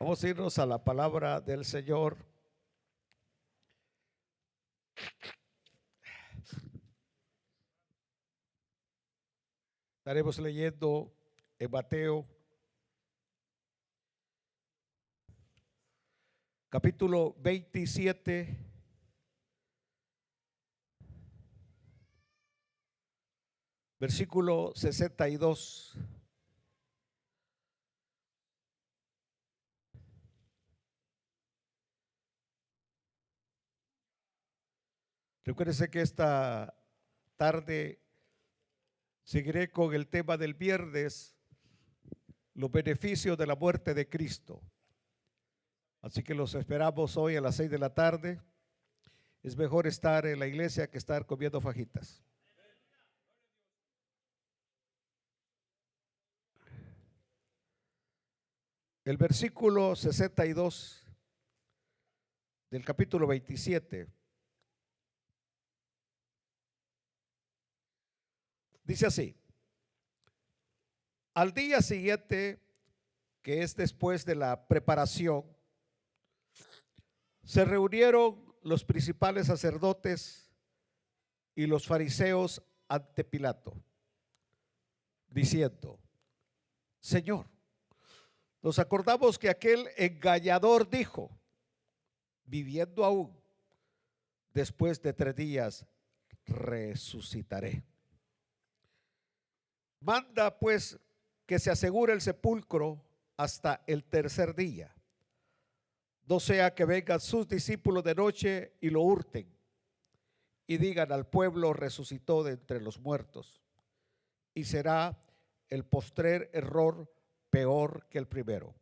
Vamos a irnos a la palabra del Señor. Estaremos leyendo en Mateo, capítulo 27, versículo 62. Recuérdense que esta tarde seguiré con el tema del viernes, los beneficios de la muerte de Cristo. Así que los esperamos hoy a las 6 de la tarde. Es mejor estar en la iglesia que estar comiendo fajitas. El versículo 62 del capítulo 27 dice así: al día siguiente, que es después de la preparación, se reunieron los principales sacerdotes y los fariseos ante Pilato, diciendo: Señor, nos acordamos que aquel engañador dijo: viviendo aún, después de 3 días resucitaré. Manda pues que se asegure el sepulcro hasta el tercer día, no sea que vengan sus discípulos de noche y lo hurten y digan al pueblo: resucitó de entre los muertos, y será el postrer error peor que el primero.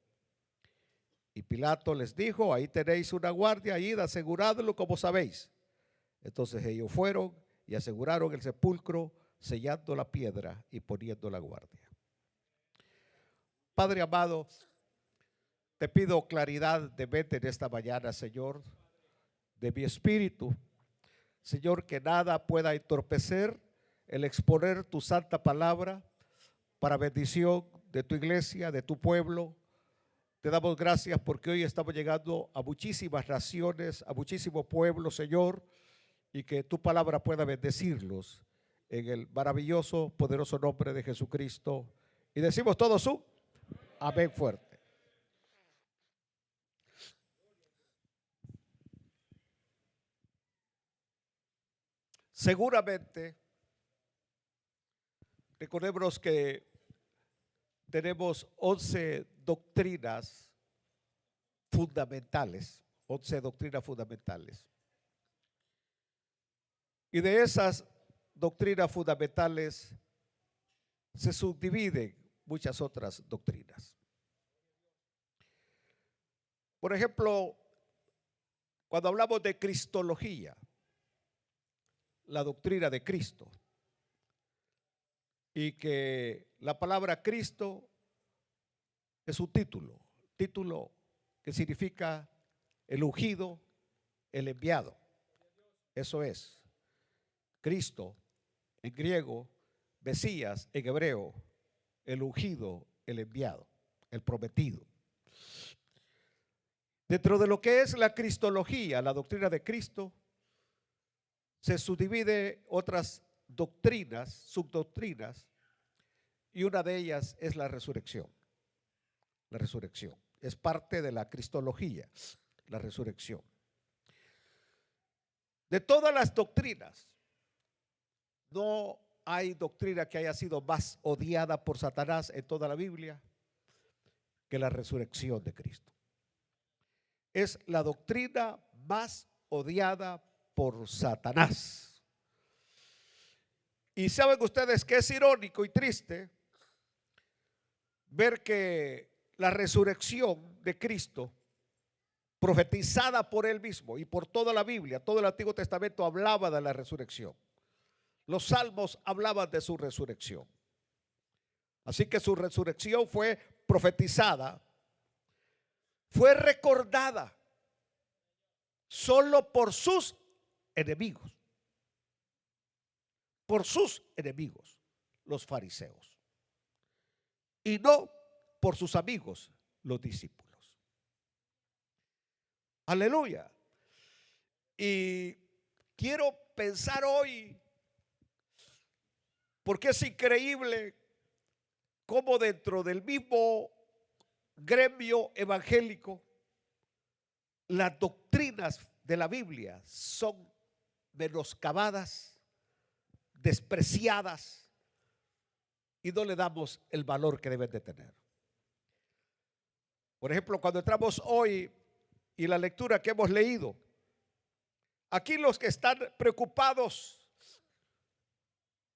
Y Pilato les dijo: ahí tenéis una guardia, id, aseguradlo como sabéis. Entonces ellos fueron y aseguraron el sepulcro, sellando la piedra y poniendo la guardia. Padre amado, te pido claridad de mente en esta mañana, Señor, de mi espíritu. Señor, que nada pueda entorpecer el exponer tu santa palabra para bendición de tu iglesia, de tu pueblo. Te damos gracias porque hoy estamos llegando a muchísimas naciones, a muchísimos pueblos, Señor, y que tu palabra pueda bendecirlos en el maravilloso, poderoso nombre de Jesucristo. Y decimos todos su amén fuerte. Seguramente, recordemos que tenemos 11 doctrinas fundamentales, 11 doctrinas fundamentales. Y de esas doctrinas fundamentales se subdividen muchas otras doctrinas. Por ejemplo, cuando hablamos de cristología, la doctrina de Cristo, y que la palabra Cristo es un título que significa el ungido, el enviado. Eso es Cristo en griego, Mesías en hebreo, el ungido, el enviado, el prometido. Dentro de lo que es la cristología, la doctrina de Cristo, se subdivide otras doctrinas, subdoctrinas, y una de ellas es la resurrección. La resurrección es parte de la cristología, la resurrección. De todas las doctrinas, no hay doctrina que haya sido más odiada por Satanás en toda la Biblia que la resurrección de Cristo. Es la doctrina más odiada por Satanás. Y saben ustedes que es irónico y triste ver que la resurrección de Cristo, profetizada por él mismo y por toda la Biblia, todo el Antiguo Testamento hablaba de la resurrección. Los salmos hablaban de su resurrección. Así que su resurrección fue profetizada, fue recordada solo por sus enemigos. Por sus enemigos, los fariseos. Y no por sus amigos, los discípulos. Aleluya. Y quiero pensar hoy, porque es increíble cómo dentro del mismo gremio evangélico las doctrinas de la Biblia son menoscabadas, despreciadas y no le damos el valor que deben de tener. Por ejemplo, cuando entramos hoy y la lectura que hemos leído, aquí los que están preocupados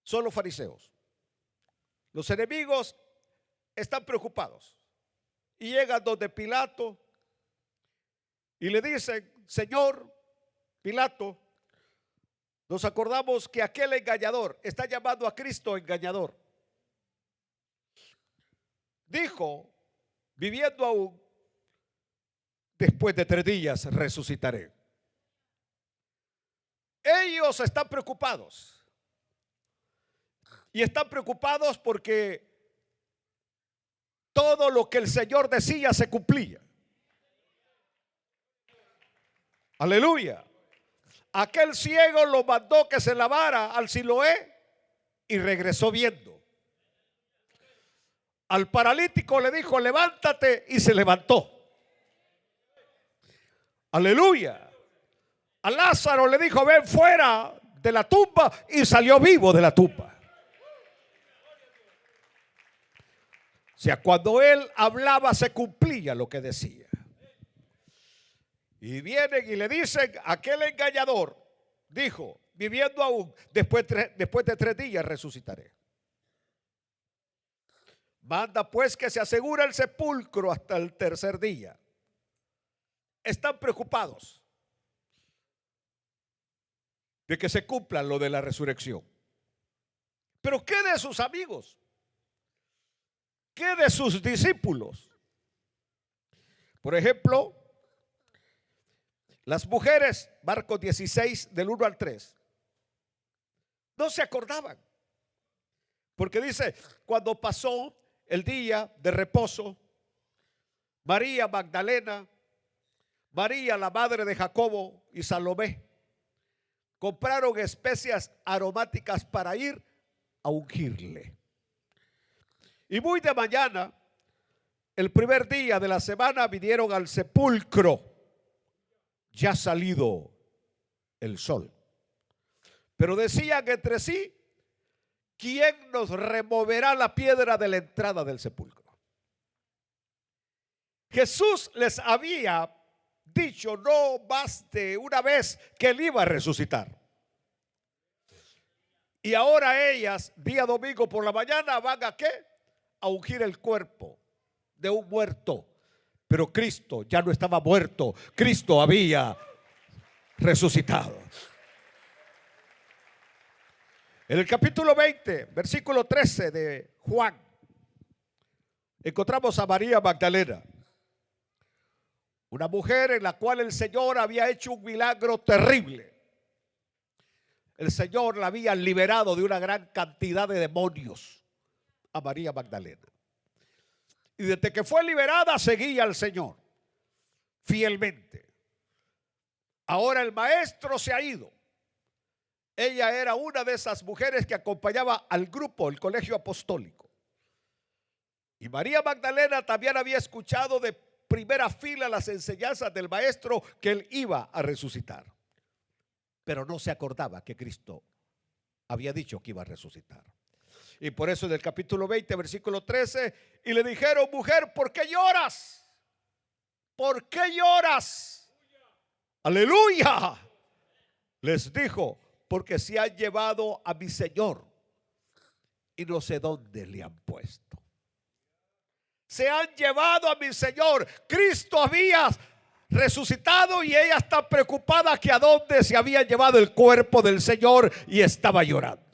son los fariseos. Los enemigos están preocupados y llegan donde Pilato y le dicen: Señor Pilato, nos acordamos que aquel engañador, está llamando a Cristo engañador, dijo, viviendo aún, después de 3 días resucitaré. Ellos están preocupados. Y están preocupados porque todo lo que el Señor decía se cumplía. Aleluya. Aquel ciego lo mandó que se lavara al Siloé y regresó viendo. Al paralítico le dijo: levántate, y se levantó. Aleluya. A Lázaro le dijo: ven fuera de la tumba, y salió vivo de la tumba. O sea, cuando él hablaba se cumplía lo que decía. Y vienen y le dicen: aquel engañador dijo, viviendo aún, después de 3 días resucitaré. Manda pues que se asegure el sepulcro hasta el 3er día. Están preocupados de que se cumpla lo de la resurrección. Pero ¿qué de sus amigos? ¿Qué de sus discípulos? Por ejemplo, las mujeres, Marcos 16, del 1 al 3, no se acordaban. Porque dice: cuando pasó el día de reposo, María Magdalena, María la madre de Jacobo y Salomé compraron especias aromáticas para ir a ungirle. Y muy de mañana, el primer día de la semana, vinieron al sepulcro, ya salido el sol. Pero decían entre sí: ¿quién nos removerá la piedra de la entrada del sepulcro? Jesús les había dicho no más de una vez que él iba a resucitar. Y ahora ellas, día domingo por la mañana, van a ¿qué? A ungir el cuerpo de un muerto. Pero Cristo ya no estaba muerto, Cristo había resucitado. En el capítulo 20, versículo 13 de Juan, encontramos a María Magdalena, una mujer en la cual el Señor había hecho un milagro terrible. El Señor la había liberado de una gran cantidad de demonios a María Magdalena. Y desde que fue liberada seguía al Señor fielmente. Ahora el maestro se ha ido. Ella era una de esas mujeres que acompañaba al grupo, el colegio apostólico. Y María Magdalena también había escuchado de primera fila las enseñanzas del maestro que él iba a resucitar. Pero no se acordaba que Cristo había dicho que iba a resucitar. Y por eso en el capítulo 20, versículo 13, y le dijeron: mujer, ¿por qué lloras? ¿Por qué lloras? Aleluya. Les dijo: porque se han llevado a mi Señor y no sé dónde le han puesto. Se han llevado a mi Señor. Cristo había resucitado y ella está preocupada que a dónde se había llevado el cuerpo del Señor, y estaba llorando.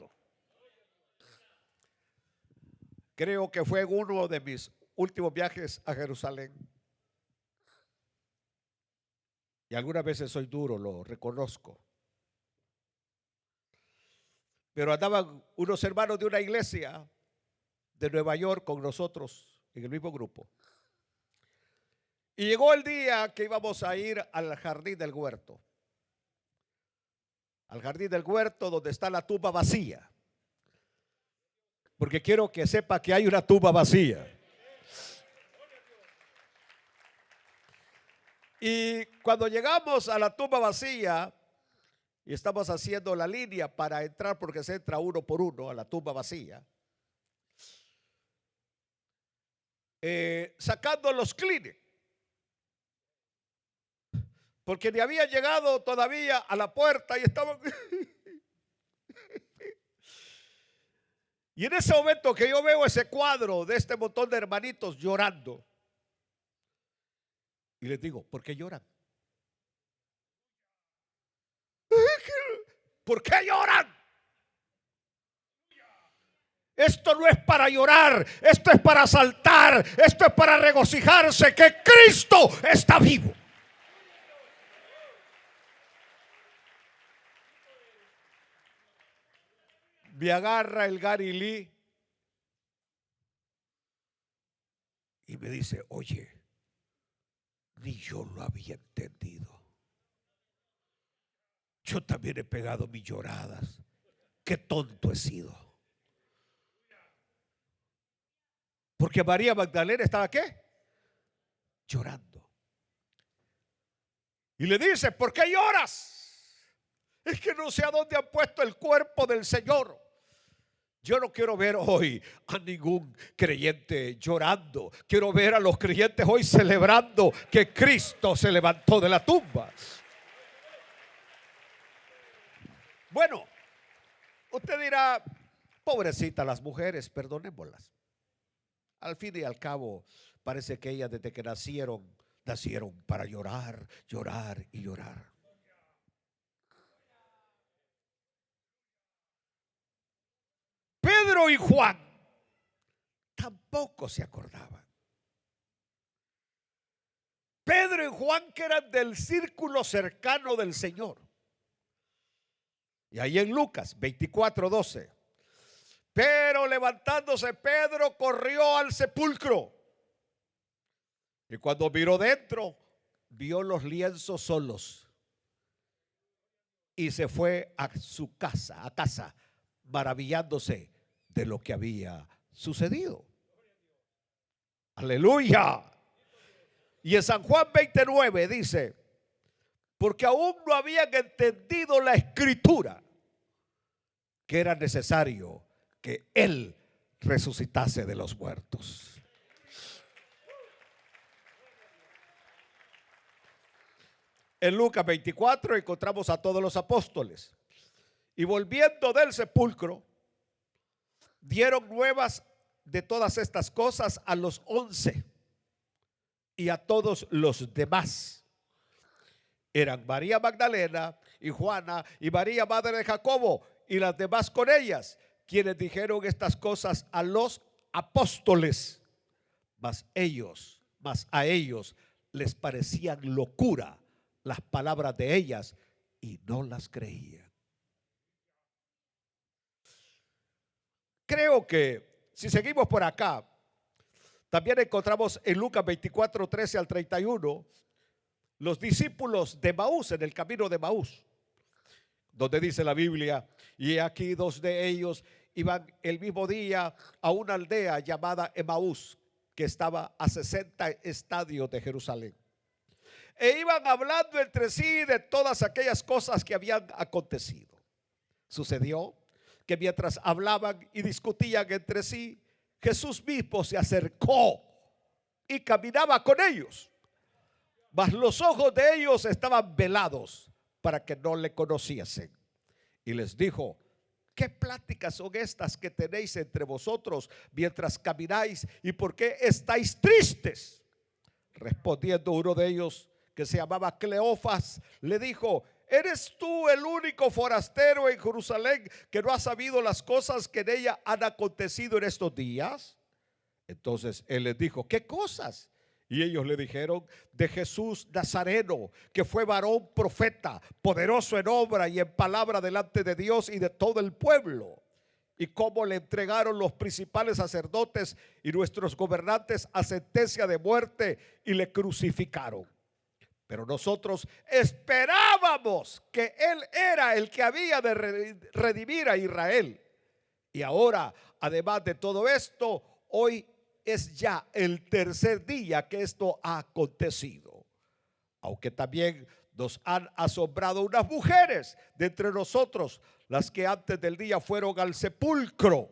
Creo que fue uno de mis últimos viajes a Jerusalén. Y algunas veces soy duro, lo reconozco. Pero andaban unos hermanos de una iglesia de Nueva York con nosotros en el mismo grupo. Y llegó el día que íbamos a ir al jardín del huerto. Al jardín del huerto donde está la tumba vacía. Porque quiero que sepa que hay una tumba vacía. Y cuando llegamos a la tumba vacía y estamos haciendo la línea para entrar, porque se entra uno por uno a la tumba vacía, sacando los clines, porque ni había llegado todavía a la puerta y estaban. Y en ese momento que yo veo ese cuadro de este montón de hermanitos llorando, y les digo, ¿por qué lloran? ¿Por qué lloran? Esto no es para llorar, esto es para saltar, esto es para regocijarse que Cristo está vivo. Me agarra el Gary Lee y me dice, oye, ni yo lo había entendido. Yo también he pegado mis lloradas. Qué tonto he sido. Porque María Magdalena estaba ¿qué? Llorando. Y le dice, ¿por qué lloras? Es que no sé a dónde han puesto el cuerpo del Señor. Yo no quiero ver hoy a ningún creyente llorando. Quiero ver a los creyentes hoy celebrando que Cristo se levantó de la tumba. Bueno, usted dirá, pobrecita las mujeres, perdonémoslas. Al fin y al cabo, parece que ellas desde que nacieron para llorar, llorar y llorar. Pedro y Juan tampoco se acordaban. Pedro y Juan, que eran del círculo cercano del Señor. Y ahí en Lucas 24:12. Pero levantándose Pedro corrió al sepulcro. Y cuando miró dentro, vio los lienzos solos. Y se fue a su casa, maravillándose de lo que había sucedido. Aleluya. Y en San Juan 29 dice, porque aún no habían entendido la escritura, que era necesario que Él resucitase de los muertos. En Lucas 24 encontramos a todos los apóstoles. Y volviendo del sepulcro, dieron nuevas de todas estas cosas a los 11 y a todos los demás. Eran María Magdalena y Juana y María madre de Jacobo y las demás con ellas, quienes dijeron estas cosas a los apóstoles. Mas a ellos les parecían locura las palabras de ellas y no las creían. Creo que si seguimos por acá, también encontramos en Lucas 24:13 al 31 los discípulos de Emaús, en el camino de Emaús, donde dice la Biblia, y aquí dos de ellos iban el mismo día a una aldea llamada Emaús, que estaba a 60 estadios de Jerusalén. E iban hablando entre sí de todas aquellas cosas que habían acontecido. Sucedió que mientras hablaban y discutían entre sí, Jesús mismo se acercó y caminaba con ellos. Mas los ojos de ellos estaban velados para que no le conociesen. Y les dijo, ¿qué pláticas son estas que tenéis entre vosotros mientras camináis? ¿Y por qué estáis tristes? Respondiendo uno de ellos, que se llamaba Cleofas, le dijo, ¿eres tú el único forastero en Jerusalén que no ha sabido las cosas que en ella han acontecido en estos días? Entonces él les dijo, ¿qué cosas? Y ellos le dijeron, de Jesús Nazareno, que fue varón profeta, poderoso en obra y en palabra delante de Dios y de todo el pueblo. y cómo le entregaron los principales sacerdotes y nuestros gobernantes a sentencia de muerte y le crucificaron. Pero nosotros esperábamos que Él era el que había de redimir a Israel. Y ahora, además de todo esto, hoy es ya el tercer día que esto ha acontecido. Aunque también nos han asombrado unas mujeres de entre nosotros, las que antes del día fueron al sepulcro.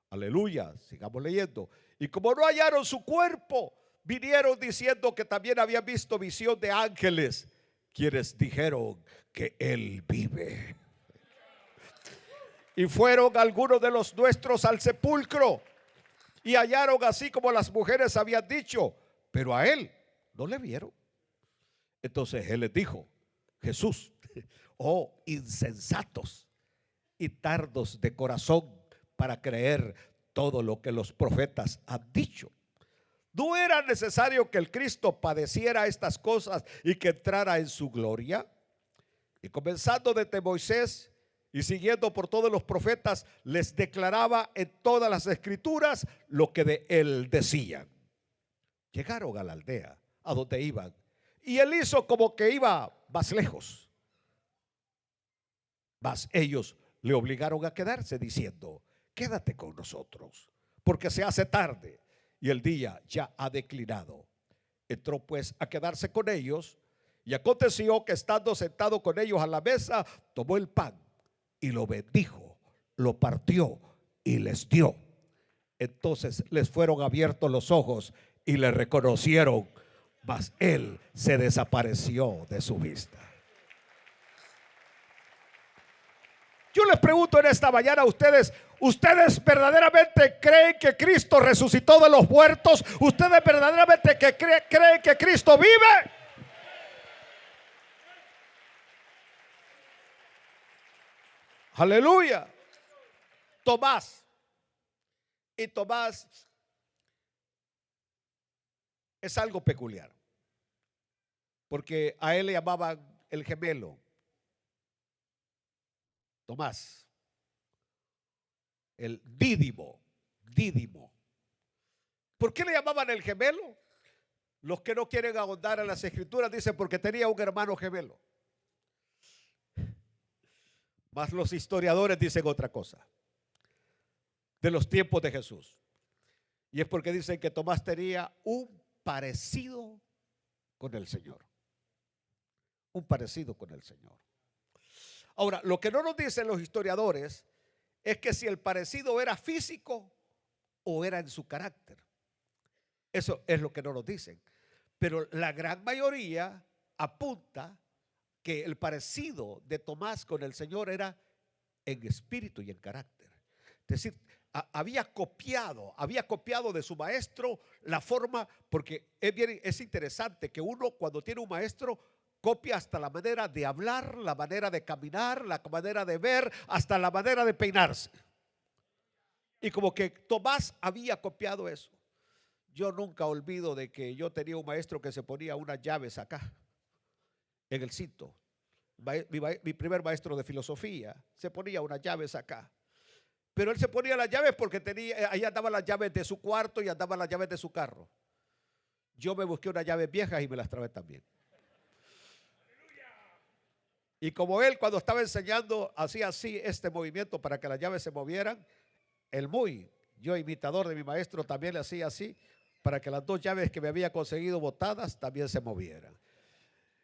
Aleluya, sigamos leyendo. Y como no hallaron su cuerpo, vinieron diciendo que también habían visto visión de ángeles, quienes dijeron que Él vive. Y fueron algunos de los nuestros al sepulcro y hallaron así como las mujeres habían dicho, pero a Él no le vieron. Entonces Él les dijo, Jesús, oh insensatos y tardos de corazón para creer todo lo que los profetas han dicho. ¿No era necesario que el Cristo padeciera estas cosas y que entrara en su gloria? Y comenzando desde Moisés y siguiendo por todos los profetas, les declaraba en todas las escrituras lo que de él decían. Llegaron a la aldea a donde iban, y él hizo como que iba más lejos. Mas ellos le obligaron a quedarse diciendo, quédate con nosotros, porque se hace tarde y el día ya ha declinado. Entró pues a quedarse con ellos, y aconteció que estando sentado con ellos a la mesa, tomó el pan y lo bendijo, lo partió y les dio. Entonces les fueron abiertos los ojos y le reconocieron, mas él se desapareció de su vista. Yo les pregunto en esta mañana a ustedes, ¿ustedes verdaderamente creen que Cristo resucitó de los muertos? ¿Ustedes verdaderamente creen que Cristo vive? Aleluya. Tomás. Y Tomás es algo peculiar, porque a él le llamaban el gemelo. Tomás, el dídimo. ¿Por qué le llamaban el gemelo? Los que no quieren ahondar en las escrituras dicen porque tenía un hermano gemelo. Mas los historiadores dicen otra cosa de los tiempos de Jesús. Y es porque dicen que Tomás tenía un parecido con el Señor. Un parecido con el Señor. Ahora, lo que no nos dicen los historiadores es que si el parecido era físico o era en su carácter. Eso es lo que no nos dicen. Pero la gran mayoría apunta que el parecido de Tomás con el Señor era en espíritu y en carácter. Es decir, había copiado de su maestro la forma, porque es interesante que uno cuando tiene un maestro copia hasta la manera de hablar, la manera de caminar, la manera de ver, hasta la manera de peinarse. Y como que Tomás había copiado eso. Yo nunca olvido de que yo tenía un maestro que se ponía unas llaves acá, en el cinto. Mi primer maestro de filosofía se ponía unas llaves acá. Pero él se ponía las llaves porque ahí andaban las llaves de su cuarto y andaban las llaves de su carro. Yo me busqué unas llaves viejas y me las traje también. Y como él cuando estaba enseñando hacía así este movimiento para que las llaves se movieran, yo imitador de mi maestro también le hacía así para que las dos llaves que me había conseguido botadas también se movieran.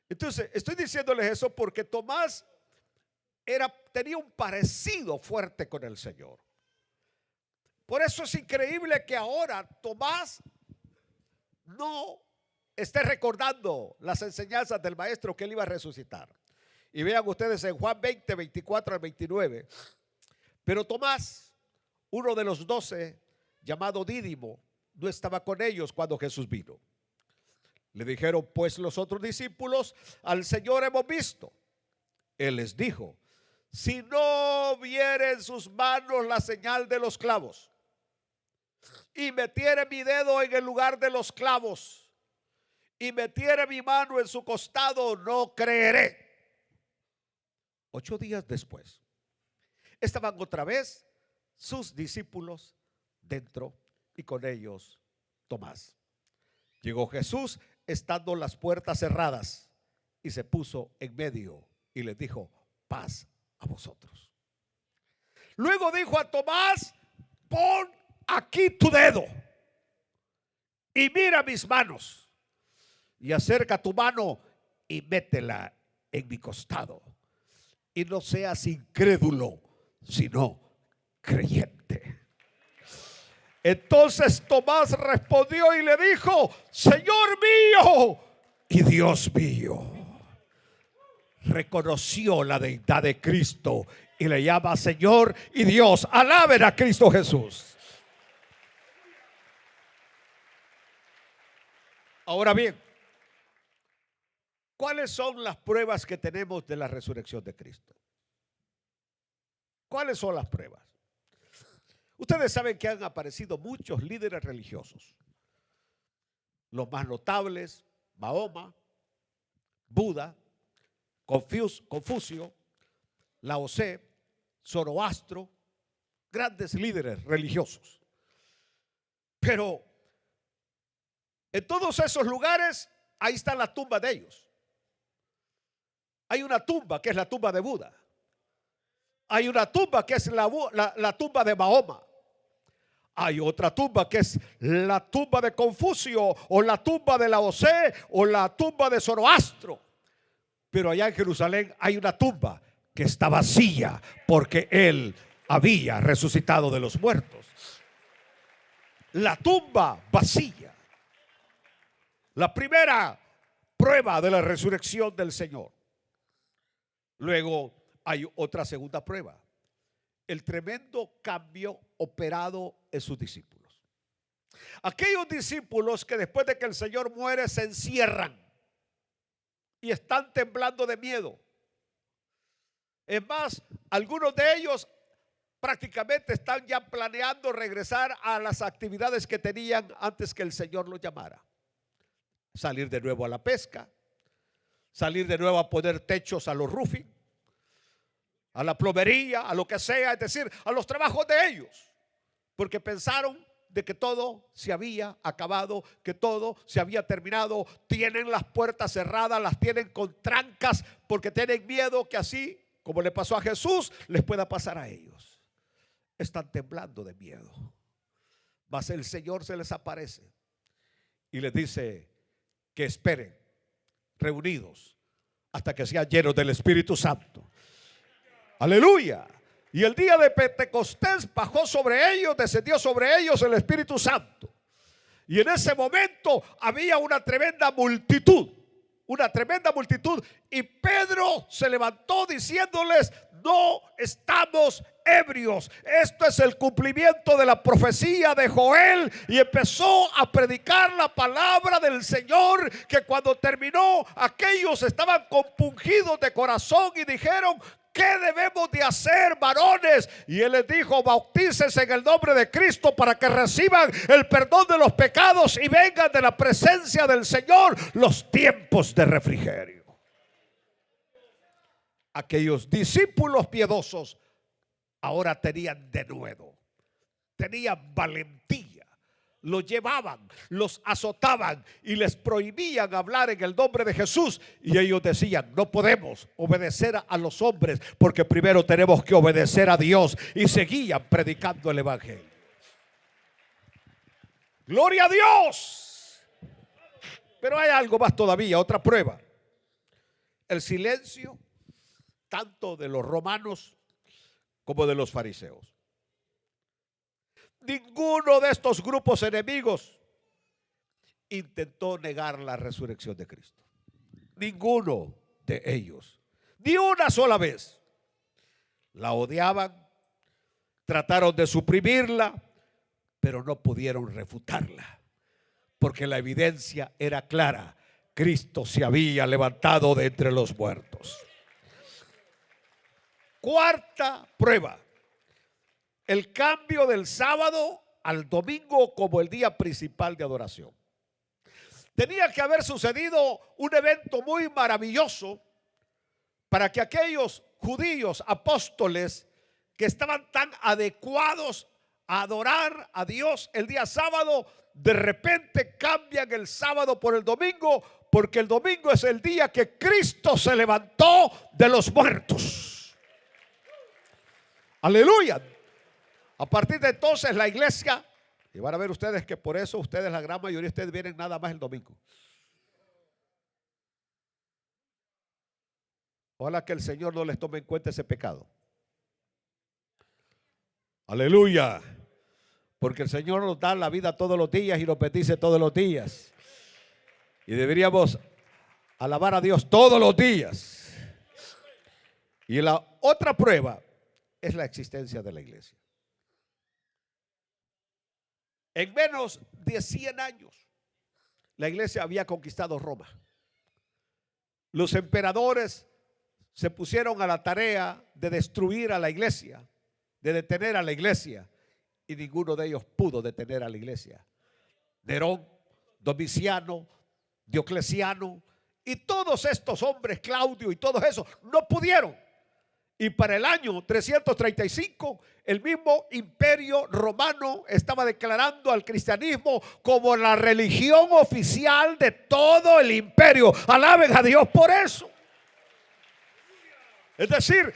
Entonces estoy diciéndoles eso porque Tomás tenía un parecido fuerte con el Señor. Por eso es increíble que ahora Tomás no esté recordando las enseñanzas del maestro que él iba a resucitar. Y vean ustedes en Juan 20, 24 al 29. Pero Tomás, uno de los 12, llamado Dídimo, no estaba con ellos cuando Jesús vino. Le dijeron pues los otros discípulos, al Señor hemos visto. Él les dijo, si no viere en sus manos la señal de los clavos y metiere mi dedo en el lugar de los clavos y metiere mi mano en su costado, no creeré. 8 días después estaban otra vez sus discípulos dentro y con ellos Tomás. Llegó Jesús estando las puertas cerradas y se puso en medio y les dijo: paz a vosotros. Luego dijo a Tomás: pon aquí tu dedo y mira mis manos, y acerca tu mano y métela en mi costado, y no seas incrédulo, sino creyente. Entonces Tomás respondió y le dijo: Señor mío y Dios mío. Reconoció la deidad de Cristo y le llama Señor y Dios. Alaben a Cristo Jesús. Ahora bien, ¿cuáles son las pruebas que tenemos de la resurrección de Cristo? ¿Cuáles son las pruebas? Ustedes saben que han aparecido muchos líderes religiosos. Los más notables: Mahoma, Buda, Confucio, Lao Tse, Zoroastro, grandes líderes religiosos. Pero en todos esos lugares, ahí está la tumba de ellos. Hay una tumba que es la tumba de Buda. Hay una tumba que es la tumba de Mahoma. Hay otra tumba que es la tumba de Confucio, o la tumba de Lao Tse, o la tumba de Zoroastro. Pero allá en Jerusalén hay una tumba que está vacía porque él había resucitado de los muertos. La tumba vacía. La primera prueba de la resurrección del Señor. Luego hay otra segunda prueba: el tremendo cambio operado en sus discípulos. Aquellos discípulos que después de que el Señor muere se encierran y están temblando de miedo. Es más, algunos de ellos prácticamente están ya planeando regresar a las actividades que tenían antes que el Señor los llamara. Salir de nuevo a la pesca, salir de nuevo a poner techos a los roofing, a la plomería, a lo que sea, es decir, a los trabajos de ellos, porque pensaron de que todo se había acabado, que todo se había terminado. Tienen las puertas cerradas, las tienen con trancas, porque tienen miedo que así como le pasó a Jesús, les pueda pasar a ellos. Están temblando de miedo. Mas el Señor se les aparece y les dice que esperen reunidos hasta que sean llenos del Espíritu Santo. Aleluya. Y el día de Pentecostés bajó sobre ellos, descendió sobre ellos el Espíritu Santo. Y en ese momento había una tremenda multitud. Y Pedro se levantó diciéndoles: no estamos ebrios. Esto es el cumplimiento de la profecía de Joel. Y empezó a predicar la palabra del Señor, que cuando terminó, aquellos estaban compungidos de corazón y dijeron: ¿qué debemos de hacer, varones? Y él les dijo: bautícense en el nombre de Cristo para que reciban el perdón de los pecados y vengan de la presencia del Señor los tiempos de refrigerio. Aquellos discípulos piedosos ahora tenían denuedo, tenían valentía. Los llevaban, los azotaban y les prohibían hablar en el nombre de Jesús. Y ellos decían: no podemos obedecer a los hombres, porque primero tenemos que obedecer a Dios. Y seguían predicando el evangelio. Gloria a Dios. Pero hay algo más todavía, otra prueba: el silencio tanto de los romanos como de los fariseos. Ninguno de estos grupos enemigos intentó negar la resurrección de Cristo. Ninguno de ellos, ni una sola vez. La odiaban, trataron de suprimirla, pero no pudieron refutarla, porque la evidencia era clara: Cristo se había levantado de entre los muertos. Cuarta prueba: el cambio del sábado al domingo como el día principal de adoración. Tenía que haber sucedido un evento muy maravilloso para que aquellos judíos apóstoles que estaban tan adecuados a adorar a Dios el día sábado, de repente cambian el sábado por el domingo, porque el domingo es el día que Cristo se levantó de los muertos. Aleluya. A partir de entonces la iglesia, y van a ver ustedes que por eso ustedes, la gran mayoría de ustedes, vienen nada más el domingo. Ojalá que el Señor no les tome en cuenta ese pecado. Aleluya. Porque el Señor nos da la vida todos los días y nos bendice todos los días. Y deberíamos alabar a Dios todos los días. Y la otra prueba es la existencia de la iglesia. En menos de 100 años, la iglesia había conquistado Roma. Los emperadores se pusieron a la tarea de destruir a la iglesia, de detener a la iglesia, y ninguno de ellos pudo detener a la iglesia. Nerón, Domiciano, Diocleciano y todos estos hombres, Claudio y todos esos, no pudieron. Y para el año 335, el mismo imperio romano estaba declarando al cristianismo como la religión oficial de todo el imperio. Alaben a Dios por eso. Es decir,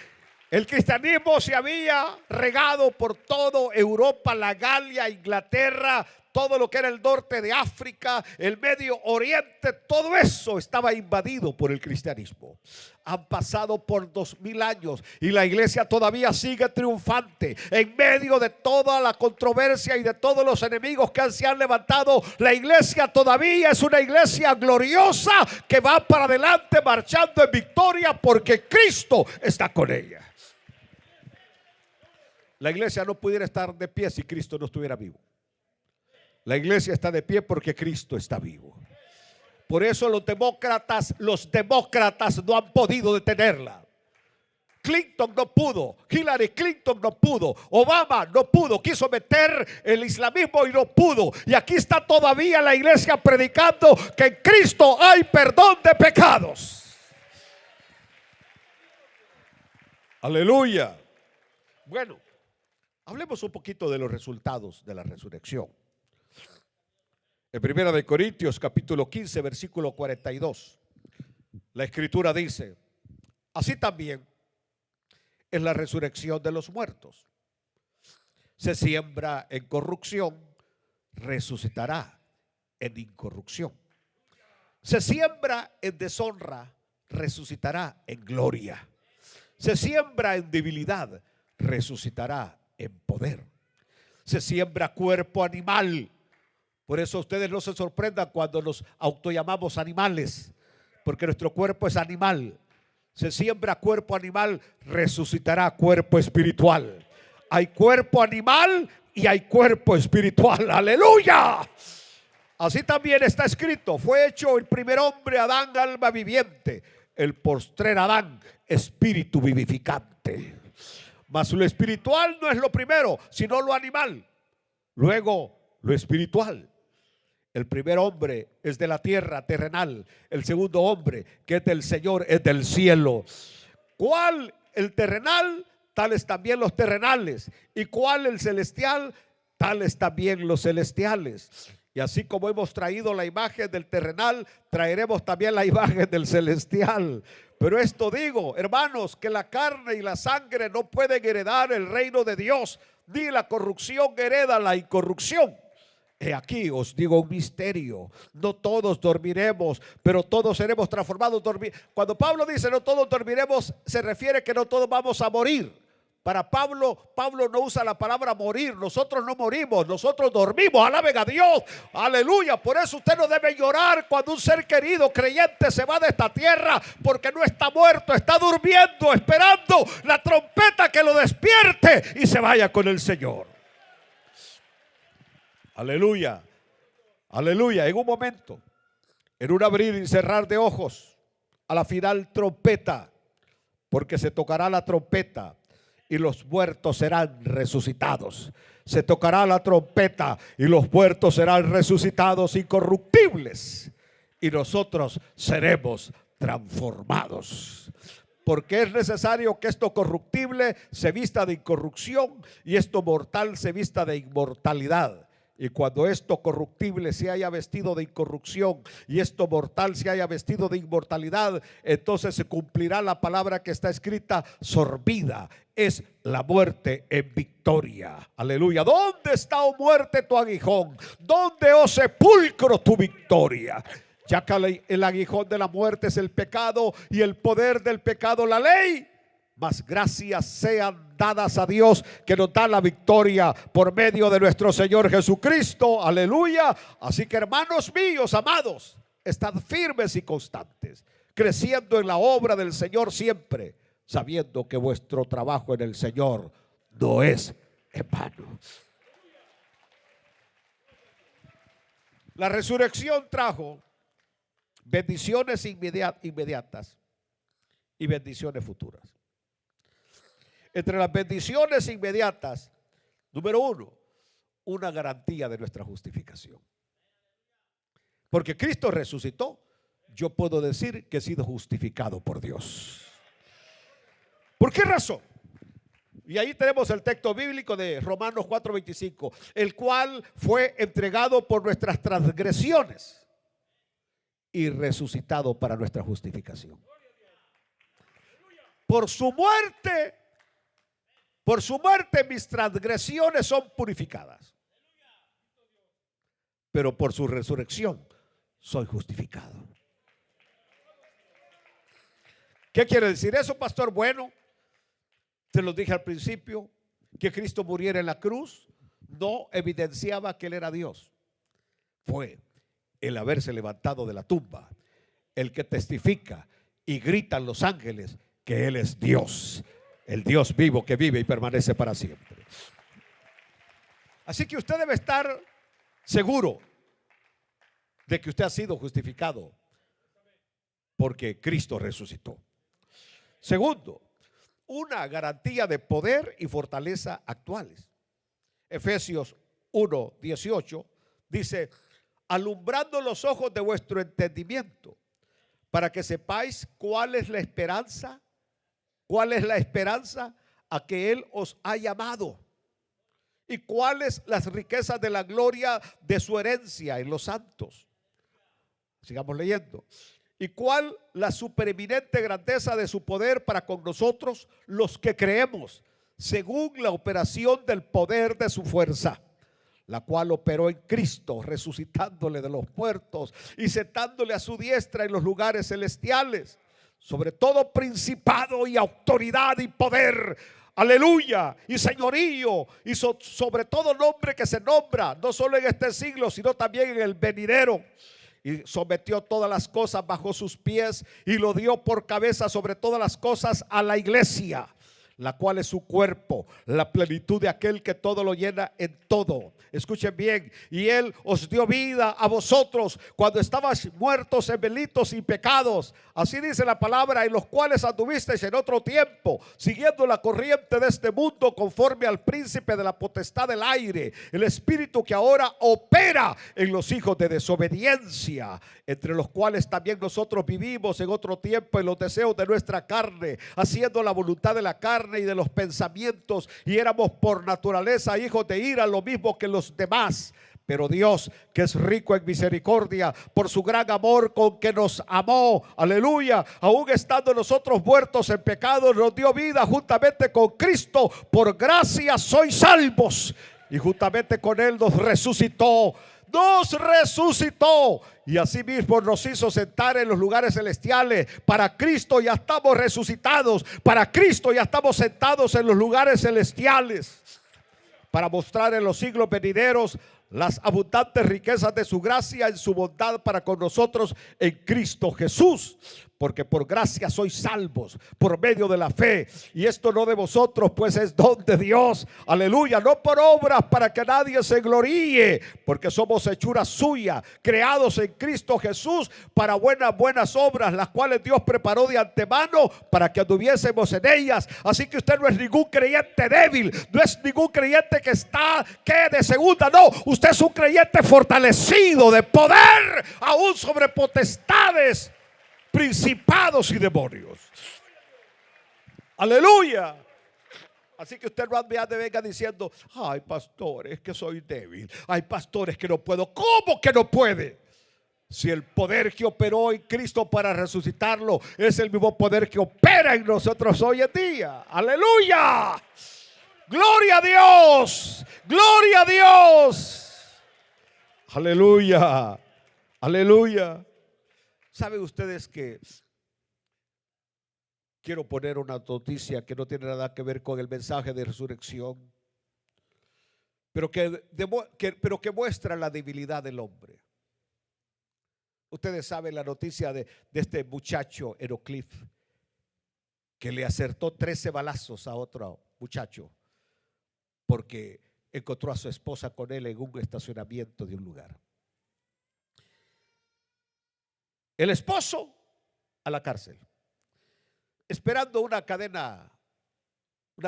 el cristianismo se había regado por toda Europa, la Galia, Inglaterra, todo lo que era el norte de África, el Medio Oriente, todo eso estaba invadido por el cristianismo. Han pasado por 2000 años y la iglesia todavía sigue triunfante. En medio de toda la controversia y de todos los enemigos que se han levantado, la iglesia todavía es una iglesia gloriosa que va para adelante marchando en victoria porque Cristo está con ella. La iglesia no pudiera estar de pie si Cristo no estuviera vivo. La iglesia está de pie porque Cristo está vivo. Por eso los demócratas no han podido detenerla. Clinton no pudo, Hillary Clinton no pudo, Obama no pudo, quiso meter el islamismo y no pudo. Y aquí está todavía la iglesia predicando que en Cristo hay perdón de pecados. Aleluya. Bueno, hablemos un poquito de los resultados de la resurrección. En 1 Corintios capítulo 15 versículo 42, la escritura dice: así también es la resurrección de los muertos. Se siembra en corrupción, resucitará en incorrupción. Se siembra en deshonra, resucitará en gloria. Se siembra en debilidad, resucitará en poder. Se siembra cuerpo animal. Por eso ustedes no se sorprendan cuando nos autollamamos animales, porque nuestro cuerpo es animal. Se siembra cuerpo animal, resucitará cuerpo espiritual. Hay cuerpo animal y hay cuerpo espiritual. ¡Aleluya! Así también está escrito: fue hecho el primer hombre, Adán, alma viviente; el postrer Adán, espíritu vivificante. Mas lo espiritual no es lo primero, sino lo animal, luego lo espiritual. El primer hombre es de la tierra terrenal, el segundo hombre, que es del Señor, es del cielo. ¿Cuál el terrenal? Tales también los terrenales. ¿Y cuál el celestial? Tales también los celestiales. Y así como hemos traído la imagen del terrenal, traeremos también la imagen del celestial. Pero esto digo, hermanos, que la carne y la sangre no pueden heredar el reino de Dios, ni la corrupción hereda la incorrupción. He aquí os digo un misterio: no todos dormiremos, pero todos seremos transformados. Cuando Pablo dice no todos dormiremos, se refiere que no todos vamos a morir. Para Pablo no usa la palabra morir. Nosotros no morimos, nosotros dormimos. Alaben a Dios, aleluya. Por eso usted no debe llorar cuando un ser querido creyente se va de esta tierra, porque no está muerto, está durmiendo, esperando la trompeta que lo despierte y se vaya con el Señor. Aleluya, aleluya. En un momento, en un abrir y cerrar de ojos, a la final trompeta, porque se tocará la trompeta y los muertos serán resucitados. Se tocará la trompeta y los muertos serán resucitados incorruptibles, y nosotros seremos transformados. Porque es necesario que esto corruptible se vista de incorrupción y esto mortal se vista de inmortalidad. Y cuando esto corruptible se haya vestido de incorrupción y esto mortal se haya vestido de inmortalidad, entonces se cumplirá la palabra que está escrita: sorbida es la muerte en victoria. Aleluya. ¿Dónde está, oh muerte, tu aguijón? ¿Dónde, oh sepulcro, tu victoria? Ya que el aguijón de la muerte es el pecado y el poder del pecado la ley, mas gracias sean dadas a Dios que nos da la victoria por medio de nuestro Señor Jesucristo. Aleluya. Así que, hermanos míos, amados, estad firmes y constantes, creciendo en la obra del Señor siempre, sabiendo que vuestro trabajo en el Señor no es en vano. La resurrección trajo bendiciones inmediatas y bendiciones futuras. Entre las bendiciones inmediatas, número uno, una garantía de nuestra justificación. Porque Cristo resucitó, yo puedo decir que he sido justificado por Dios. ¿Por qué razón? Y ahí tenemos el texto bíblico de Romanos 4:25, el cual fue entregado por nuestras transgresiones y resucitado para nuestra justificación. Por su muerte mis transgresiones son purificadas, pero por su resurrección soy justificado. ¿Qué quiere decir eso, pastor? Bueno, te lo dije al principio, que Cristo muriera en la cruz no evidenciaba que Él era Dios. Fue el haberse levantado de la tumba el que testifica y gritan los ángeles que Él es Dios, el Dios vivo que vive y permanece para siempre. Así que usted debe estar seguro de que usted ha sido justificado porque Cristo resucitó. Segundo, una garantía de poder y fortaleza actuales. Efesios 1:18 dice: alumbrando los ojos de vuestro entendimiento, para que sepáis cuál es la esperanza a que Él os ha llamado, y cuáles las riquezas de la gloria de su herencia en los santos. Sigamos leyendo. Y cuál la supereminente grandeza de su poder para con nosotros los que creemos, según la operación del poder de su fuerza, la cual operó en Cristo, resucitándole de los muertos y sentándole a su diestra en los lugares celestiales, sobre todo principado y autoridad y poder, aleluya, y señorío, y sobre todo nombre que se nombra, no solo en este siglo, sino también en el venidero. Y sometió todas las cosas bajo sus pies y lo dio por cabeza sobre todas las cosas a la iglesia, la cual es su cuerpo, la plenitud de aquel que todo lo llena en todo. Escuchen bien. Y Él os dio vida a vosotros cuando estabais muertos en delitos y pecados. Así dice la palabra: en los cuales anduvisteis en otro tiempo, siguiendo la corriente de este mundo, conforme al príncipe de la potestad del aire, el espíritu que ahora opera en los hijos de desobediencia, entre los cuales también nosotros vivimos en otro tiempo en los deseos de nuestra carne, haciendo la voluntad de la carne y de los pensamientos, y éramos por naturaleza hijos de ira, lo mismo que los demás. Pero Dios, que es rico en misericordia, por su gran amor con que nos amó, aleluya, aún estando nosotros muertos en pecado, nos dio vida juntamente con Cristo. Por gracia sois salvos, y juntamente con Él nos resucitó y asimismo nos hizo sentar en los lugares celestiales. Para Cristo ya estamos resucitados, para Cristo ya estamos sentados en los lugares celestiales, para mostrar en los siglos venideros las abundantes riquezas de su gracia en su bondad para con nosotros en Cristo Jesús. Porque por gracia sois salvos por medio de la fe, y esto no de vosotros, pues es don de Dios, aleluya, no por obras para que nadie se gloríe, porque somos hechura suya, creados en Cristo Jesús para buenas obras, las cuales Dios preparó de antemano para que anduviésemos en ellas. Así que usted no es ningún creyente débil, no es ningún creyente que está de segunda, no, usted es un creyente fortalecido de poder, aún sobre potestades, principados y demonios. Aleluya. Así que usted no me venga diciendo: ay, pastores, que soy débil. Ay, pastores, que no puedo. ¿Cómo que no puede? Si el poder que operó en Cristo para resucitarlo es el mismo poder que opera en nosotros hoy en día. Aleluya. Gloria a Dios. Gloria a Dios. Aleluya. Aleluya. ¿Saben ustedes que quiero poner una noticia que no tiene nada que ver con el mensaje de resurrección, pero que muestra la debilidad del hombre? Ustedes saben la noticia de este muchacho Eroclif, que le acertó 13 balazos a otro muchacho porque encontró a su esposa con él en un estacionamiento de un lugar. El esposo a la cárcel, esperando una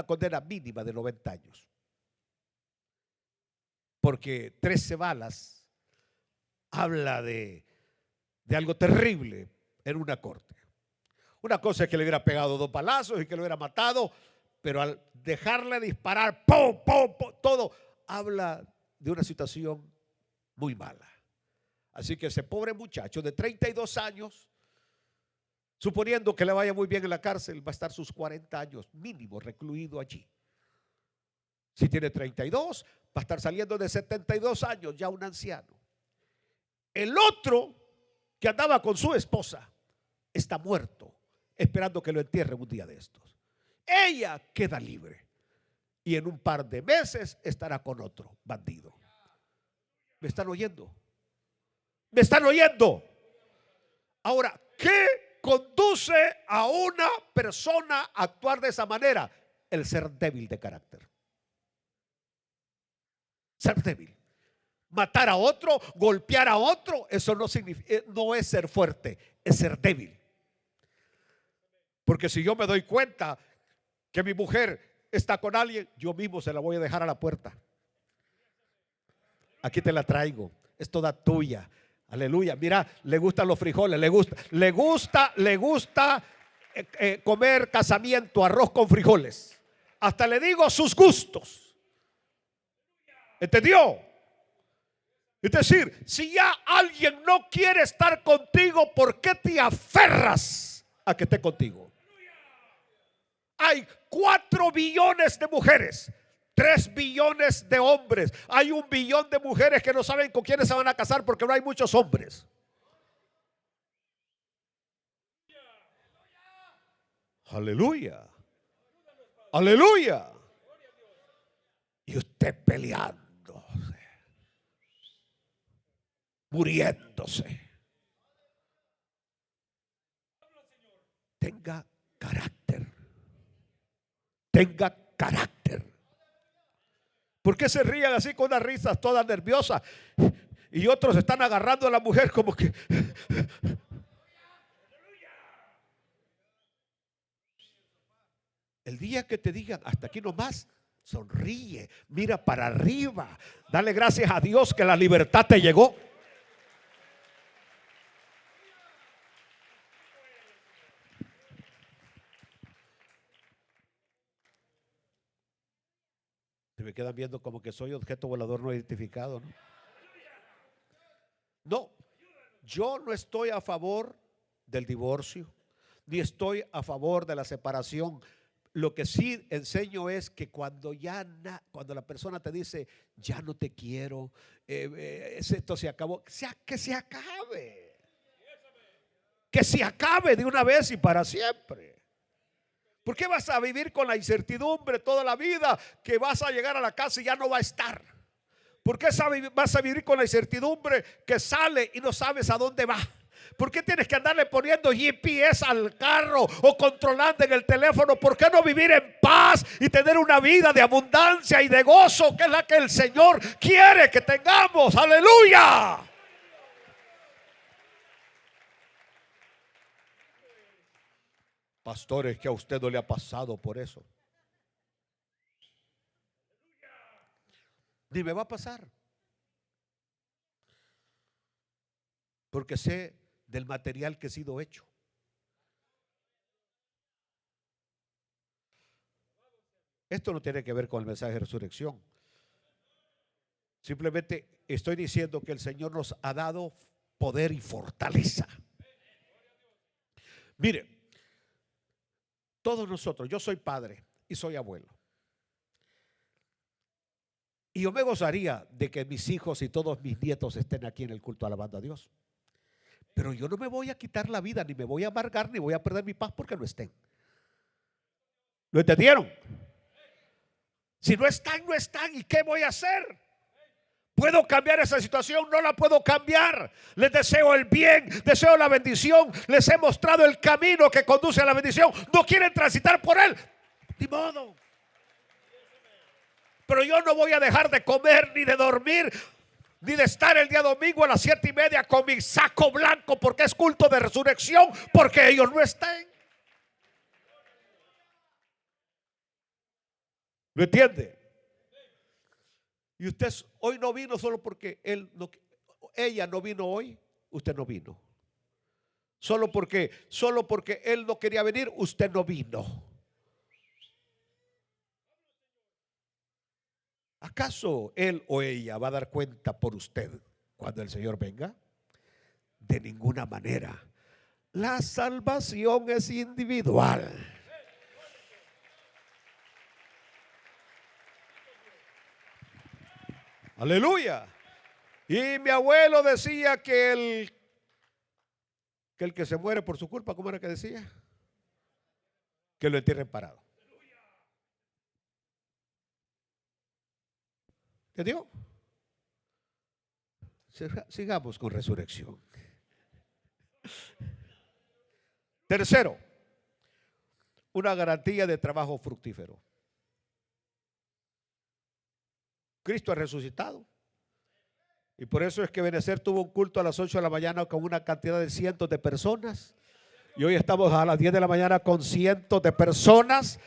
condena mínima de 90 años. Porque 13 balas habla de algo terrible en una corte. Una cosa es que le hubiera pegado 2 balazos y que lo hubiera matado, pero al dejarle disparar, ¡pum, pum, pum!, todo habla de una situación muy mala. Así que ese pobre muchacho de 32 años, suponiendo que le vaya muy bien en la cárcel, va a estar sus 40 años mínimo recluido allí. Si tiene 32, va a estar saliendo de 72 años, ya un anciano. El otro, que andaba con su esposa, está muerto, esperando que lo entierren un día de estos. Ella queda libre y en un par de meses estará con otro bandido. ¿Me están oyendo? ¿Me están oyendo? Ahora, ¿qué conduce a una persona a actuar de esa manera? El ser débil de carácter. Ser débil. Matar a otro, golpear a otro, eso no es ser fuerte, es ser débil. Porque si yo me doy cuenta que mi mujer está con alguien, yo mismo se la voy a dejar a la puerta. Aquí te la traigo, es toda tuya. Aleluya. Mira, le gustan los frijoles, le gusta comer casamiento, arroz con frijoles. Hasta le digo sus gustos. ¿Entendió? Es decir, si ya alguien no quiere estar contigo, ¿por qué te aferras a que esté contigo? Hay 4 billones de mujeres, 3 billones de hombres. Hay 1 billón de mujeres que no saben con quiénes se van a casar porque no hay muchos hombres. Aleluya. Aleluya. Y usted peleándose, muriéndose. Tenga carácter. Tenga carácter. ¿Por qué se ríen así con unas risas todas nerviosas? Y otros están agarrando a la mujer como que... El día que te digan hasta aquí nomás, sonríe, mira para arriba, dale gracias a Dios que la libertad te llegó. Se me quedan viendo como que soy objeto volador no identificado, ¿no? No, yo no estoy a favor del divorcio, ni estoy a favor de la separación. Lo que sí enseño es que cuando la persona te dice ya no te quiero, esto se acabó, que se acabe. Que se acabe de una vez y para siempre. ¿Por qué vas a vivir con la incertidumbre toda la vida que vas a llegar a la casa y ya no va a estar? ¿Por qué vas a vivir con la incertidumbre que sale y no sabes a dónde va? ¿Por qué tienes que andarle poniendo GPS al carro o controlando en el teléfono? ¿Por qué no vivir en paz y tener una vida de abundancia y de gozo, que es la que el Señor quiere que tengamos? ¡Aleluya! Pastores, que a usted no le ha pasado por eso. Ni me va a pasar. Porque sé del material que he sido hecho. Esto no tiene que ver con el mensaje de resurrección. Simplemente estoy diciendo que el Señor nos ha dado poder y fortaleza. Mire, todos nosotros, yo soy padre y soy abuelo. Y yo me gozaría de que mis hijos y todos mis nietos estén aquí en el culto alabando a Dios. Pero yo no me voy a quitar la vida, ni me voy a amargar, ni voy a perder mi paz porque no estén. ¿Lo entendieron? Si no están, no están. ¿Y qué voy a hacer? ¿Puedo cambiar esa situación? No la puedo cambiar. Les deseo el bien, deseo la bendición. Les he mostrado el camino que conduce a la bendición. No quieren transitar por él. Ni modo. Pero yo no voy a dejar de comer, ni de dormir, ni de estar el día domingo a las 7:30 con mi saco blanco porque es culto de resurrección, porque ellos no están. ¿Lo entiende? Y usted hoy no vino solo porque ella no vino hoy, usted no vino. Solo porque él no quería venir, usted no vino. ¿Acaso él o ella va a dar cuenta por usted cuando el Señor venga? De ninguna manera. La salvación es individual. Aleluya. Y mi abuelo decía que el que se muere por su culpa, ¿cómo era que decía? Que lo entierren parado. ¿Qué digo? Sigamos con resurrección. Tercero, una garantía de trabajo fructífero. Cristo ha resucitado. Y por eso es que Benecer tuvo un culto a las 8 de la mañana con una cantidad de cientos de personas. Y hoy estamos a las 10 de la mañana con cientos de personas,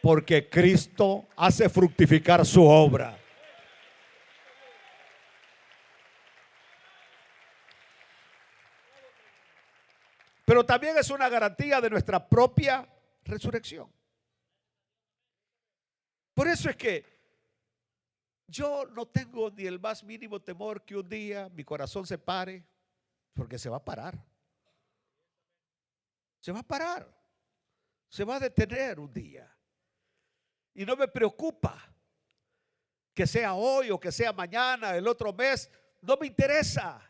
porque Cristo hace fructificar su obra. Pero también es una garantía de nuestra propia resurrección. Por eso es que yo no tengo ni el más mínimo temor que un día mi corazón se pare, porque se va a parar. Se va a parar. Se va a detener un día. Y no me preocupa que sea hoy o que sea mañana, el otro mes. No me interesa.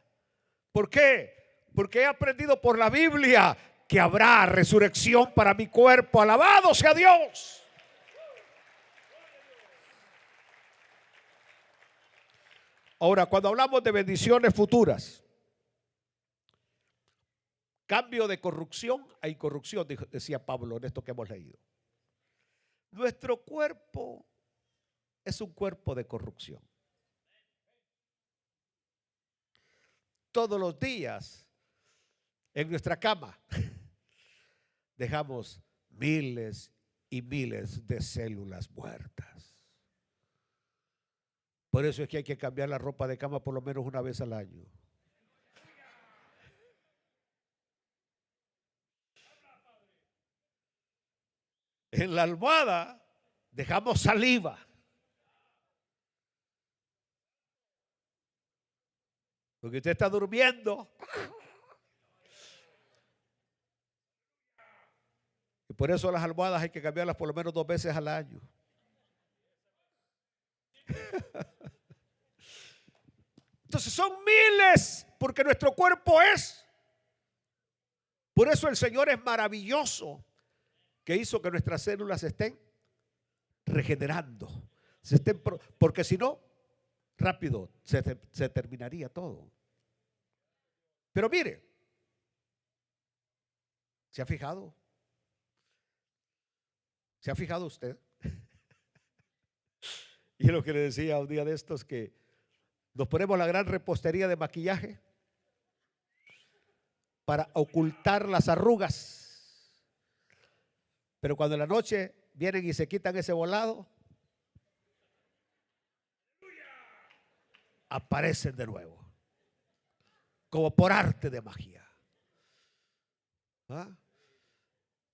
¿Por qué? Porque he aprendido por la Biblia que habrá resurrección para mi cuerpo. Alabado sea Dios. Ahora, cuando hablamos de bendiciones futuras, cambio de corrupción a incorrupción, decía Pablo en esto que hemos leído. Nuestro cuerpo es un cuerpo de corrupción. Todos los días en nuestra cama dejamos miles y miles de células muertas. Por eso es que hay que cambiar la ropa de cama por lo menos una vez al año. En la almohada dejamos saliva. Porque usted está durmiendo. Y por eso las almohadas hay que cambiarlas por lo menos 2 veces al año. Entonces son miles, porque nuestro cuerpo es. Por eso el Señor es maravilloso, que hizo que nuestras células se estén regenerando. Porque si no, rápido se terminaría todo. Pero mire, ¿se ha fijado? ¿Se ha fijado usted? Y lo que le decía un día de estos, que nos ponemos la gran repostería de maquillaje para ocultar las arrugas. Pero cuando en la noche vienen y se quitan ese volado, aparecen de nuevo, como por arte de magia. ¿Ah?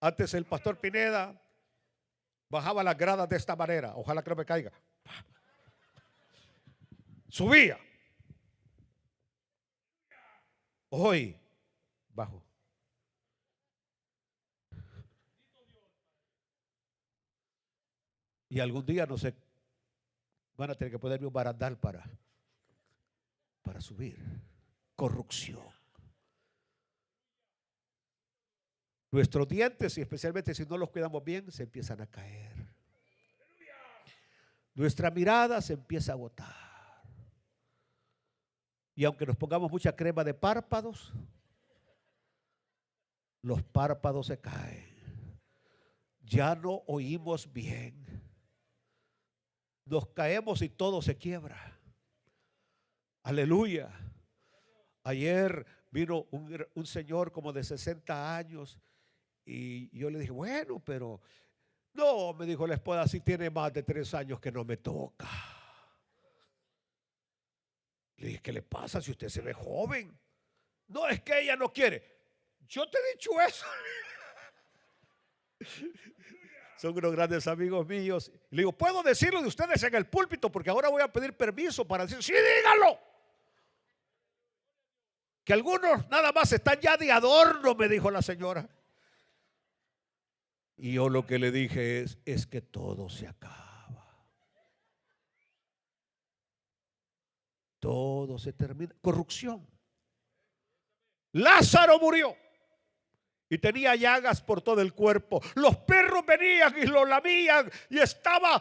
Antes el pastor Pineda Bajaba las gradas de esta manera. Ojalá que no me caiga. Subía. Hoy bajo. Y algún día, no sé, van a tener que ponerme un barandal para subir. Corrupción. Nuestros dientes, y especialmente si no los cuidamos bien, se empiezan a caer. Nuestra mirada se empieza a agotar. Y aunque nos pongamos mucha crema de párpados, los párpados se caen. Ya no oímos bien. Nos caemos y todo se quiebra. Aleluya. Ayer vino un señor como de 60 años y yo le dije, bueno, pero no, me dijo la esposa, si tiene más de 3 años que no me toca. Le dije, ¿qué le pasa si usted se ve joven? No, es que ella no quiere. Yo te he dicho eso. Son unos grandes amigos míos. Le digo, ¿puedo decirlo de ustedes en el púlpito? Porque ahora voy a pedir permiso para decir, sí, dígalo. Que algunos nada más están ya de adorno, me dijo la señora. Y yo lo que le dije es que todo se acaba. Todo se termina. Corrupción. Lázaro murió y tenía llagas por todo el cuerpo. Los perros venían y lo lamían y estaba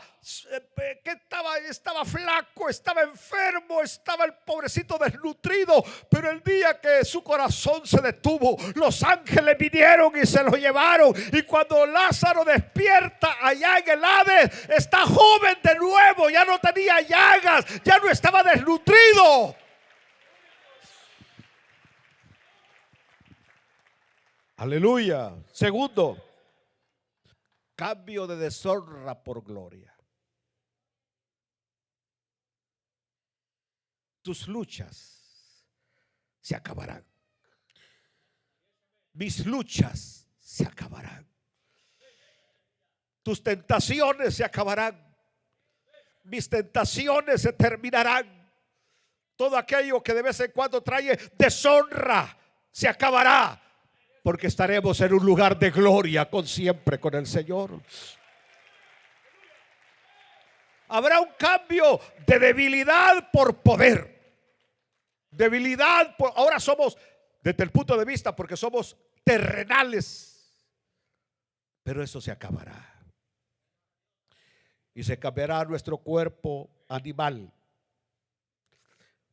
flaco, estaba enfermo, estaba el pobrecito desnutrido. Pero el día que su corazón se detuvo, los ángeles vinieron y se lo llevaron. Y cuando Lázaro despierta allá en el Hades, está joven de nuevo, ya no tenía llagas, ya no estaba desnutrido. Aleluya. Segundo, cambio de deshonra por gloria. Tus luchas se acabarán. Mis luchas se acabarán. Tus tentaciones se acabarán. Mis tentaciones se terminarán. Todo aquello que de vez en cuando trae deshonra se acabará. Porque estaremos en un lugar de gloria siempre con el Señor. Habrá un cambio de debilidad por poder. Debilidad ahora somos, desde el punto de vista, porque somos terrenales. Pero eso se acabará. Y se cambiará nuestro cuerpo animal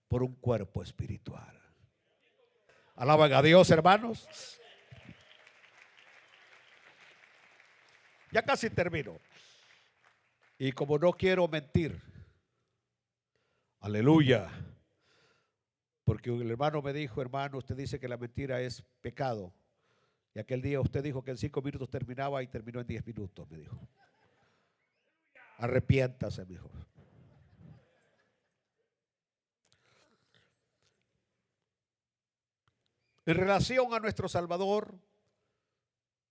por un cuerpo espiritual. Alaban a Dios, hermanos. Ya casi termino. Y como no quiero mentir, aleluya, porque el hermano me dijo, hermano, usted dice que la mentira es pecado. Y aquel día usted dijo que en 5 minutos terminaba y terminó en 10 minutos, me dijo. Arrepiéntase, me dijo. En relación a nuestro Salvador,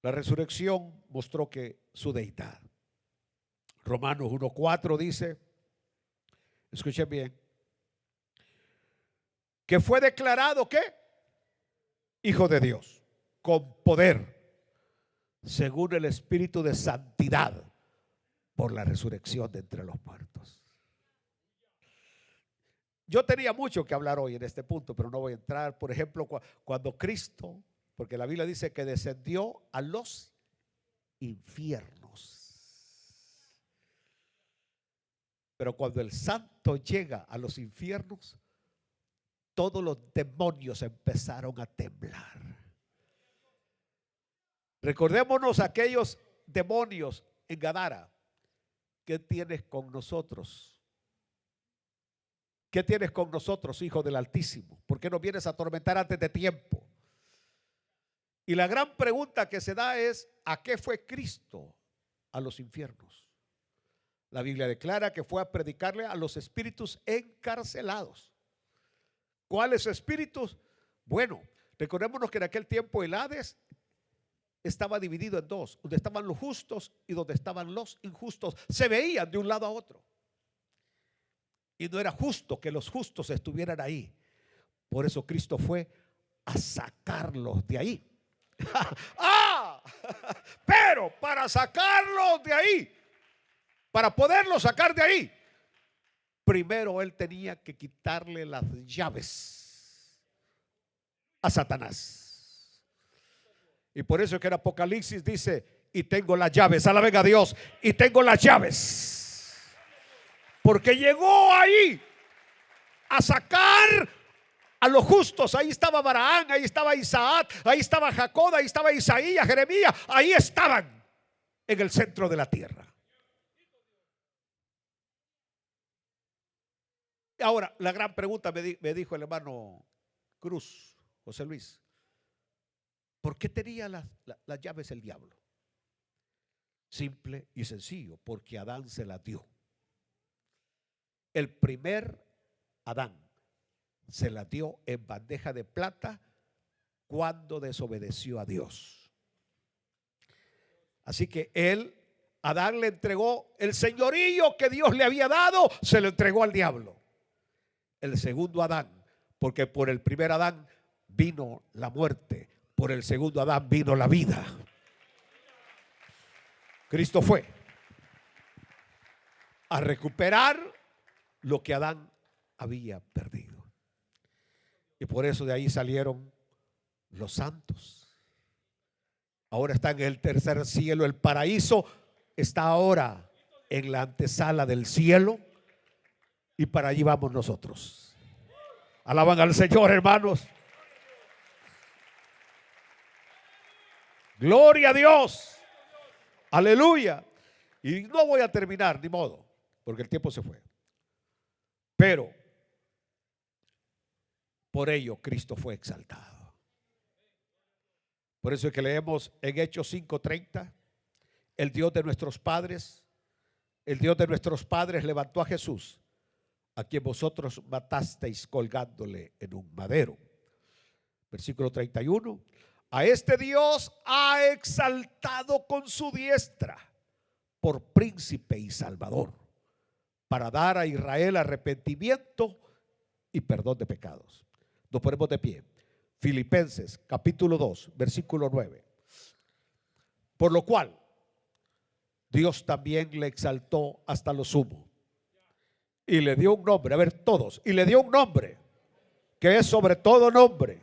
la resurrección mostró que su deidad. Romanos 1:4 dice, escuchen bien, que fue declarado ¿qué? Hijo de Dios, con poder, según el Espíritu de santidad, por la resurrección de entre los muertos. Yo tenía mucho que hablar hoy en este punto, pero no voy a entrar. Por ejemplo, cuando Cristo, porque la Biblia dice que descendió a los infiernos. Pero cuando el santo llega a los infiernos, todos los demonios empezaron a temblar. Recordémonos aquellos demonios en Gadara. ¿Qué tienes con nosotros? ¿Qué tienes con nosotros, Hijo del Altísimo? ¿Por qué nos vienes a atormentar antes de tiempo? Y la gran pregunta que se da es, ¿a qué fue Cristo a los infiernos? La Biblia declara que fue a predicarle a los espíritus encarcelados. ¿Cuáles espíritus? Bueno, recordémonos que en aquel tiempo el Hades estaba dividido en dos, donde estaban los justos y donde estaban los injustos. Se veían de un lado a otro. Y no era justo que los justos estuvieran ahí. Por eso Cristo fue a sacarlos de ahí. ¡Ah! Pero para sacarlos de ahí, para poderlos sacar de ahí, primero Él tenía que quitarle las llaves a Satanás. Y por eso es que en Apocalipsis dice: y tengo las llaves, alaben a Dios, y tengo las llaves. Porque llegó ahí a sacar a los justos. Ahí estaba Abraham, ahí estaba Isaac, ahí estaba Jacob, ahí estaba Isaías, Jeremías. Ahí estaban en el centro de la tierra. Ahora, la gran pregunta me dijo el hermano Cruz, José Luis: ¿por qué tenía las llaves el diablo? Simple y sencillo: porque Adán se las dio. El primer Adán se las dio en bandeja de plata cuando desobedeció a Dios. Así que Adán le entregó el señorío que Dios le había dado, se lo entregó al diablo. El segundo Adán, porque por el primer Adán vino la muerte, por el segundo Adán vino la vida. Cristo fue a recuperar lo que Adán había perdido. Y por eso de ahí salieron los santos. Ahora está en el tercer cielo. El paraíso está ahora en la antesala del cielo. Y para allí vamos nosotros. Alaban al Señor, hermanos. Gloria a Dios. Aleluya. Y no voy a terminar, ni modo, porque el tiempo se fue. Pero por ello Cristo fue exaltado. Por eso es que leemos en Hechos 5:30: el Dios de nuestros padres, el Dios de nuestros padres levantó a Jesús, a quien vosotros matasteis colgándole en un madero. Versículo 31: a este Dios ha exaltado con su diestra por príncipe y salvador, para dar a Israel arrepentimiento y perdón de pecados. Nos ponemos de pie. Filipenses capítulo 2, versículo 9. Por lo cual Dios también le exaltó hasta lo sumo y le dio un nombre, a ver todos, y le dio un nombre que es sobre todo nombre,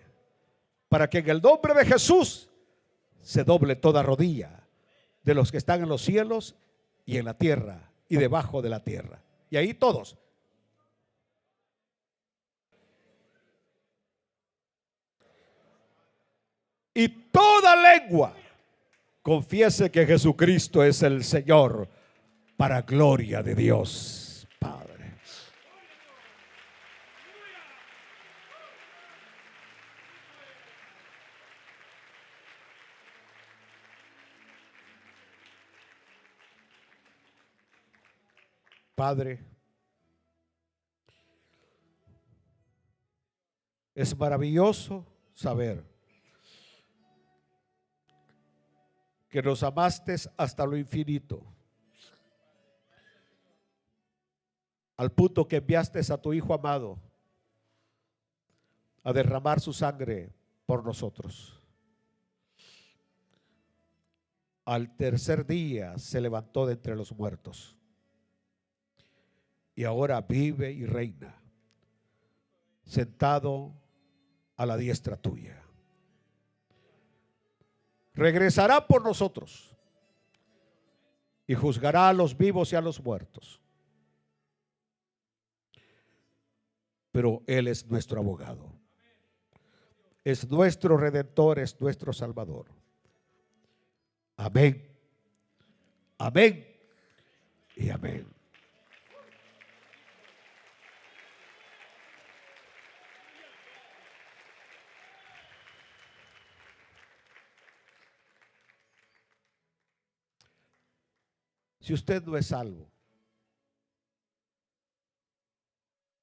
para que en el nombre de Jesús se doble toda rodilla de los que están en los cielos y en la tierra y debajo de la tierra. Y ahí todos. Y toda lengua confiese que Jesucristo es el Señor, para gloria de Dios Padre. Padre, es maravilloso saber que nos amaste hasta lo infinito, al punto que enviaste a tu Hijo amado a derramar su sangre por nosotros. Al tercer día se levantó de entre los muertos y ahora vive y reina, sentado a la diestra tuya. Regresará por nosotros y juzgará a los vivos y a los muertos. Pero Él es nuestro abogado, es nuestro redentor, es nuestro salvador. Amén, amén y amén. Si usted no es salvo,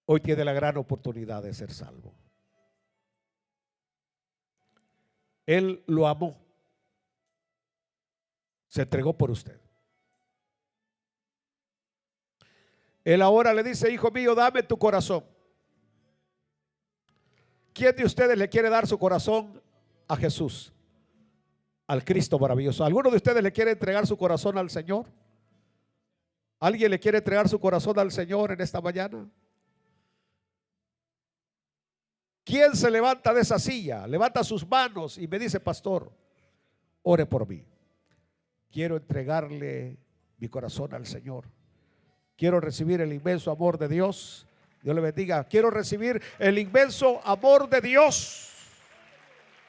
hoy tiene la gran oportunidad de ser salvo. Él lo amó Se entregó por usted. Él ahora le dice: hijo mío, dame tu corazón. ¿Quién de ustedes le quiere dar su corazón a Jesús, al Cristo maravilloso? ¿Alguno de ustedes le quiere entregar su corazón al Señor? ¿Alguien le quiere entregar su corazón al Señor en esta mañana? ¿Quién se levanta de esa silla, levanta sus manos y me dice: pastor, ore por mí? Quiero entregarle mi corazón al Señor. Quiero recibir el inmenso amor de Dios. Dios le bendiga. Quiero recibir el inmenso amor de Dios.